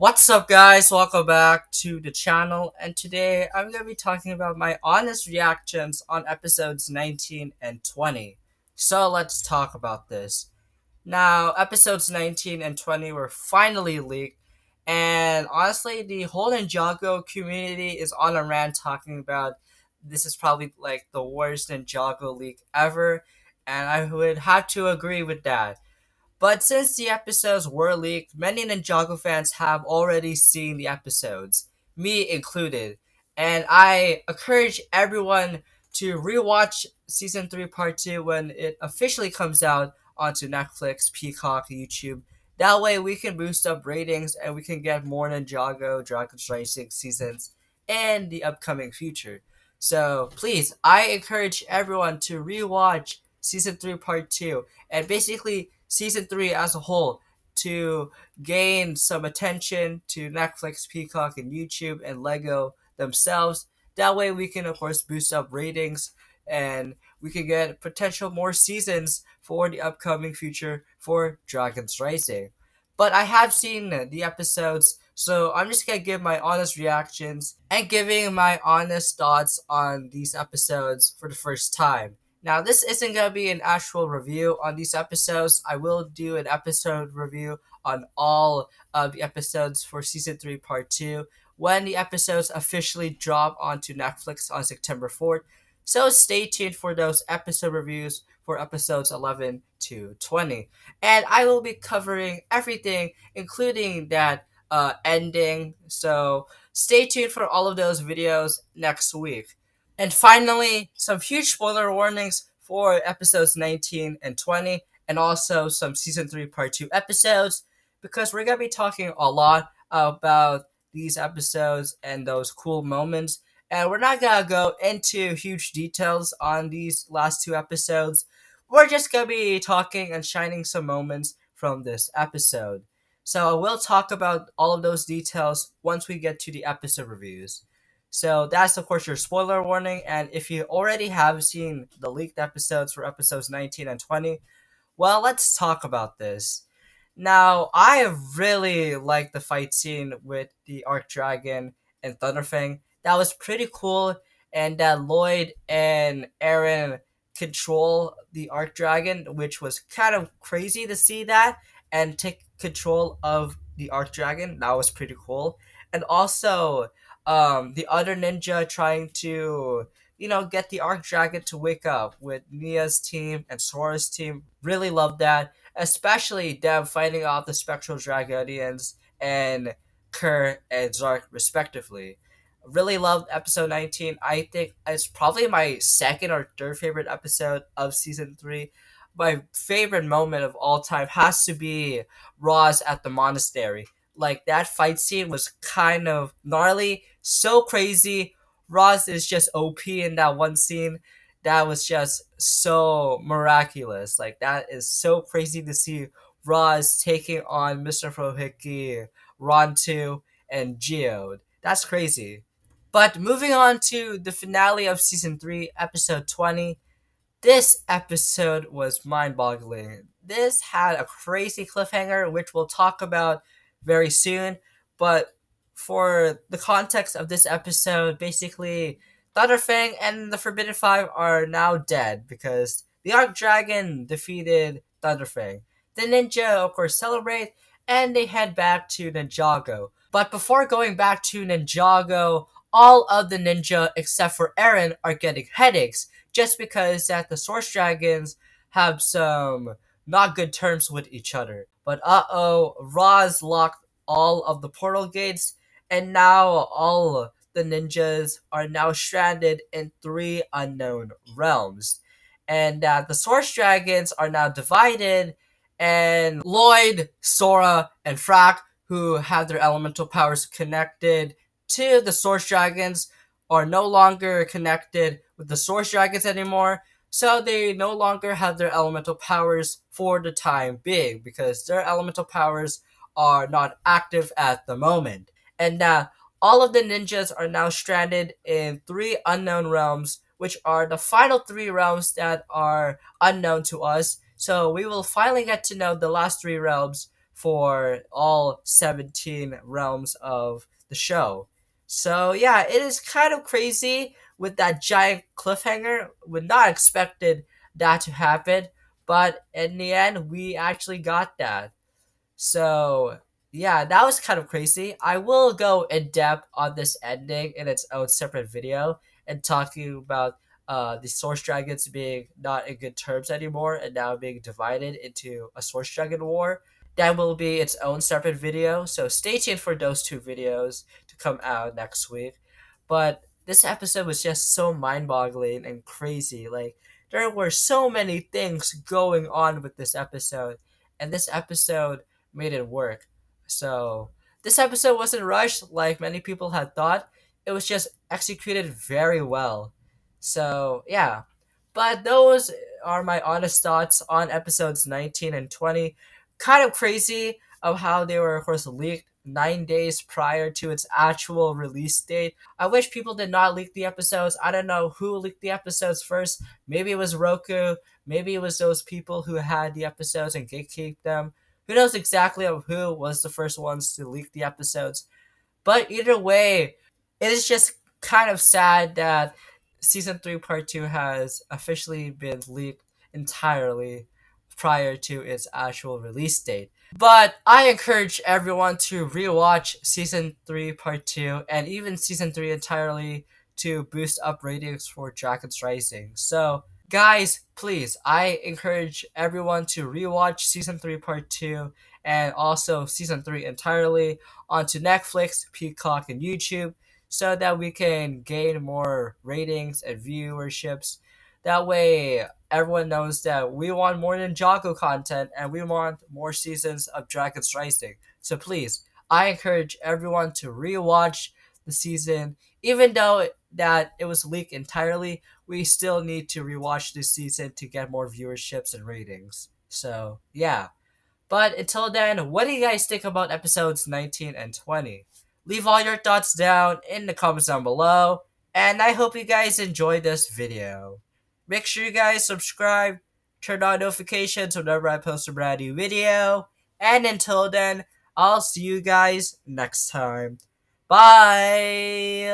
What's up, guys? Welcome back to the channel, and today I'm going to be talking about my honest reactions on episodes 19 and 20. So let's talk about this. Now, episodes 19 and 20 were finally leaked, and honestly, the whole Ninjago community is on a rant talking about this is probably like the worst Ninjago leak ever, and I would have to agree with that. But since the episodes were leaked, many Ninjago fans have already seen the episodes, me included. And I encourage everyone to rewatch season 3 part 2 when it officially comes out onto Netflix, Peacock, YouTube. That way we can boost up ratings and we can get more Ninjago Dragon's Racing seasons in the upcoming future. So please, I encourage everyone to rewatch season 3 part 2 and basically season 3 as a whole to gain some attention to Netflix, Peacock, and YouTube and Lego themselves. That way we can of course boost up ratings and we can get potential more seasons for the upcoming future for Dragons Racing. But I have seen the episodes, so I'm just gonna give my honest reactions and giving my honest thoughts on these episodes for the first time. Now, this isn't going to be an actual review on these episodes. I will do an episode review on all of the episodes for season 3, part 2, when the episodes officially drop onto Netflix on September 4th. So stay tuned for those episode reviews for episodes 11 to 20. And I will be covering everything, including that ending. So stay tuned for all of those videos next week. And finally, some huge spoiler warnings for episodes 19 and 20, and also some season 3 part 2 episodes, because we're going to be talking a lot about these episodes and those cool moments. And we're not going to go into huge details on these last two episodes. We're just going to be talking and shining some moments from this episode. So we'll talk about all of those details once we get to the episode reviews. So that's of course your spoiler warning, and if you already have seen the leaked episodes for episodes 19 and 20, well, let's talk about this. Now, I really like the fight scene with the Arc Dragon and Thunderfang. That was pretty cool, and that Lloyd and Aaron control the Arc Dragon, which was kind of crazy to see that, and take control of the Arc Dragon. That was pretty cool. And also, the other ninja trying to get the Arc Dragon to wake up with Mia's team and Sora's team. Really love that, especially them fighting off the Spectral Dragonians and Kerr and Zark respectively. Really loved episode 19. I think it's probably my second or third favorite episode of season 3. My favorite moment of all time has to be Roz at the monastery. Like, that fight scene was kind of gnarly, so crazy. Roz is just OP in that one scene. That was just so miraculous. Like, that is so crazy to see Roz taking on Mr. Frohiki, Rontu, and Geode. That's crazy. But moving on to the finale of season 3, episode 20, this episode was mind boggling. This had a crazy cliffhanger, which we'll talk about very soon. But for the context of this episode, basically, Thunderfang and the Forbidden Five are now dead because the Arc Dragon defeated Thunderfang. The ninja, of course, celebrate and they head back to Ninjago. But before going back to Ninjago, all of the ninja except for Eren are getting headaches just because that the Source Dragons have some not good terms with each other. But Roz locked all of the portal gates, and now all the ninjas are now stranded in three unknown realms. And the Source Dragons are now divided, and Lloyd, Sora, and Frack, who have their elemental powers connected to the Source Dragons, are no longer connected with the Source Dragons anymore, so they no longer have their elemental powers for the time being because their elemental powers are not active at the moment. And all of the ninjas are now stranded in three unknown realms, which are the final three realms that are unknown to us. So we will finally get to know the last three realms for all 17 realms of the show. So yeah, it is kind of crazy with that giant cliffhanger. Would not expected that to happen, but in the end, we actually got that. So yeah, that was kind of crazy. I will go in depth on this ending in its own separate video and talking about the Source Dragons being not in good terms anymore and now being divided into a Source Dragon War. That will be its own separate video. So stay tuned for those two videos to come out next week. But this episode was just so mind-boggling and crazy. Like there were so many things going on with this episode, and this episode made it work. So this episode wasn't rushed like many people had thought. It was just executed very well. So yeah. But those are my honest thoughts on episodes 19 and 20. Kind of crazy of how they were of course leaked 9 days prior to its actual release date. I wish people did not leak the episodes. I don't know who leaked the episodes first. Maybe it was Roku. Maybe it was those people who had the episodes and gatekeep them. Who knows exactly of who was the first ones to leak the episodes. But either way, it is just kind of sad that season 3 part 2 has officially been leaked entirely prior to its actual release date. But I encourage everyone to rewatch season 3 part 2 and even season 3 entirely to boost up ratings for Dragon's Rising. So, guys, please, I encourage everyone to rewatch season 3 part 2 and also season 3 entirely onto Netflix, Peacock, and YouTube so that we can gain more ratings and viewerships. That way, everyone knows that we want more Ninjago content and we want more seasons of Dragon's Rising. So please, I encourage everyone to rewatch the season, even though that it was leaked entirely. We still need to rewatch this season to get more viewerships and ratings. So yeah. But until then, what do you guys think about episodes 19 and 20? Leave all your thoughts down in the comments down below, and I hope you guys enjoyed this video. Make sure you guys subscribe, turn on notifications whenever I post a brand new video, and until then, I'll see you guys next time. Bye!